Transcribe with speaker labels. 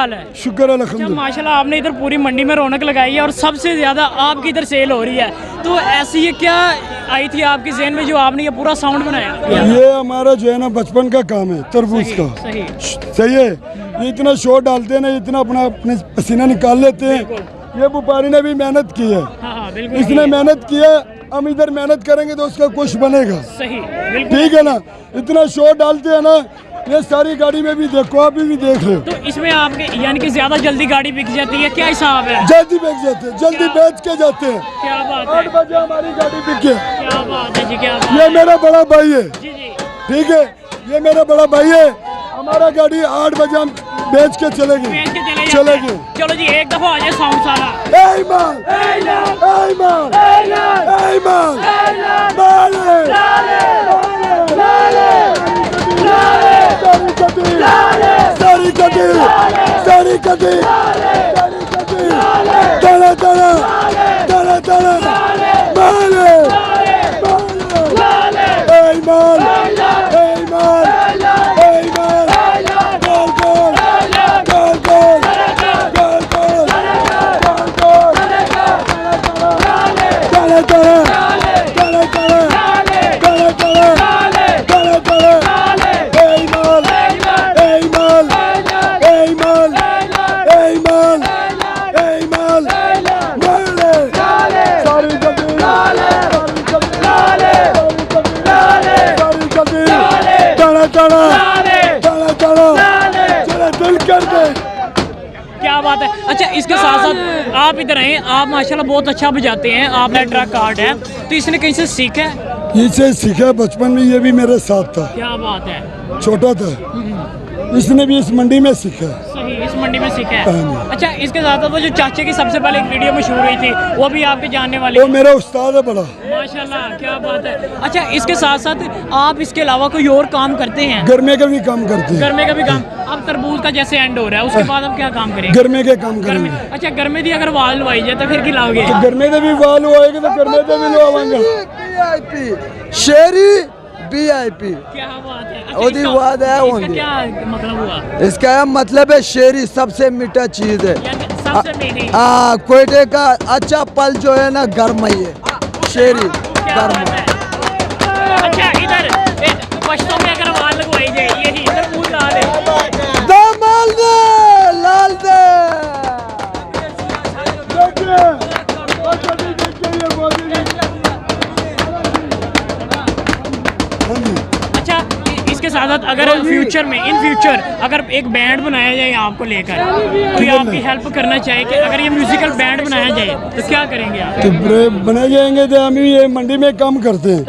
Speaker 1: हाल है?
Speaker 2: शुक्र
Speaker 1: अच्छा,
Speaker 2: अल्हम्दुलिल्लाह।
Speaker 1: माशाल्लाह आपने इधर पूरी मंडी में रौनक लगाई है और सबसे ज़्यादा आपकी इधर सेल हो रही है, तो ऐसी ये क्या आई थी आपकी ज़हन में जो आपने ये पूरा साउंड बनाया?
Speaker 2: ये हमारा जो है ना बचपन का काम है, तरबूज का।
Speaker 1: सही
Speaker 2: सही है। ये इतना शोर डालते हैं ना, इतना अपने पसीना निकाल लेते हैं। ये व्यापारी ने भी मेहनत की है,
Speaker 1: हाँ बिल्कुल
Speaker 2: इसने मेहनत की है। हम इधर मेहनत करेंगे तो उसका कुछ बनेगा।
Speaker 1: सही बिल्कुल।
Speaker 2: ठीक है ना। इतना शोर डालते हैं ना, ये सारी गाड़ी में भी देखो, अभी भी देख लो।
Speaker 1: तो इसमें आपके यानी कि ज़्यादा जल्दी गाड़ी बिक जाती है, क्या हिसाब है?
Speaker 2: जल्दी बेच जाते हैं, जल्दी बेच के जाते हैं।
Speaker 1: क्या बात है,
Speaker 2: 8 बजे हमारी गाड़ी बिके।
Speaker 1: क्या बात है जी, क्या बात
Speaker 2: ये
Speaker 1: है।
Speaker 2: मेरा बड़ा भाई है।
Speaker 1: जी जी
Speaker 2: ठीक है, ये मेरा बड़ा भाई है। हमारा गाड़ी 8 बजे हम बेच के चले
Speaker 1: बेच
Speaker 2: गए।
Speaker 1: के चले
Speaker 2: चले
Speaker 1: जाते
Speaker 2: गए।
Speaker 1: हैं। चलो जी एक दफ़ा आ जाए साउंड सारा।
Speaker 2: Eyman! Eyman! Eyman! Sari Kadir! Sari Kadir! Dana Dana! Dana Dana! Male! Eyman! Eyman! Eyman! Gol gol! Gol gol! Gol gol!
Speaker 1: क्या बात है। अच्छा इसके साथ साथ आप इधर आए, आप माशाल्लाह बहुत अच्छा बजाते हैं, आप ट्रक कार्ड है, तो इसने कहीं से सीखा है?
Speaker 2: इसे सीखा बचपन में, ये भी मेरे साथ था,
Speaker 1: क्या बात है।
Speaker 2: छोटा था। इसने भी इस मंडी में सीखा।
Speaker 1: सही, इस मंडी में सीखा है।
Speaker 2: हाँ।
Speaker 1: अच्छा इसके साथ साथ वो जो चाचे की सबसे पहले एक वीडियो मशहूर हुई थी, वो भी आपके जानने वाले
Speaker 2: वो
Speaker 1: हैं?
Speaker 2: मेरा उस्ताद है बड़ा।
Speaker 1: माशाल्लाह क्या बात है। अच्छा इसके साथ साथ आप इसके अलावा कोई और काम करते हैं?
Speaker 2: गर्मे का भी काम करते हैं।
Speaker 1: गर्मे का भी काम। अब तरबूज का जैसे एंड हो रहा है, उसके बाद अब क्या काम करेंगे?
Speaker 2: गर्मे के काम
Speaker 1: गर्मे।
Speaker 2: करेंगे।
Speaker 1: अच्छा गर्मे दी अगर वाल लवाई जाए तो फिर की लाओगे?
Speaker 2: तो गर्मे दे भी वाल होएगा तो गर्मे दे भी लवाएंगे।
Speaker 3: VIP शेरी VIP
Speaker 1: क्या बात है। अच्छा,
Speaker 3: ओदी वाद है
Speaker 1: इसका
Speaker 3: होंगे।
Speaker 1: क्या मतलब हुआ?
Speaker 3: इसका यह मतलब है शेरी सबसे मीठा चीज है।
Speaker 1: यानी सबसे मीठी।
Speaker 3: कोयटे का अच्छा पल जो है ना गर्म ही है। शेरी
Speaker 1: क्या
Speaker 3: गर्म
Speaker 1: बात है। अच्छा इधर पश्तों में अगर वाल लगवाई जाए, यही इधर फूल डाल है।
Speaker 3: दमाल दे लाल दे। अच्छा इसके साथ साथ अगर फ्यूचर में इन फ्यूचर अगर एक बैंड बनाया जाए आपको लेकर, कोई आपकी हेल्प करना चाहे कि अगर ये म्यूजिकल बैंड बनाया जाए तो क्या करेंगे आप?
Speaker 2: तो बने जाएंगे तो हम ये मंडी में काम करते हैं।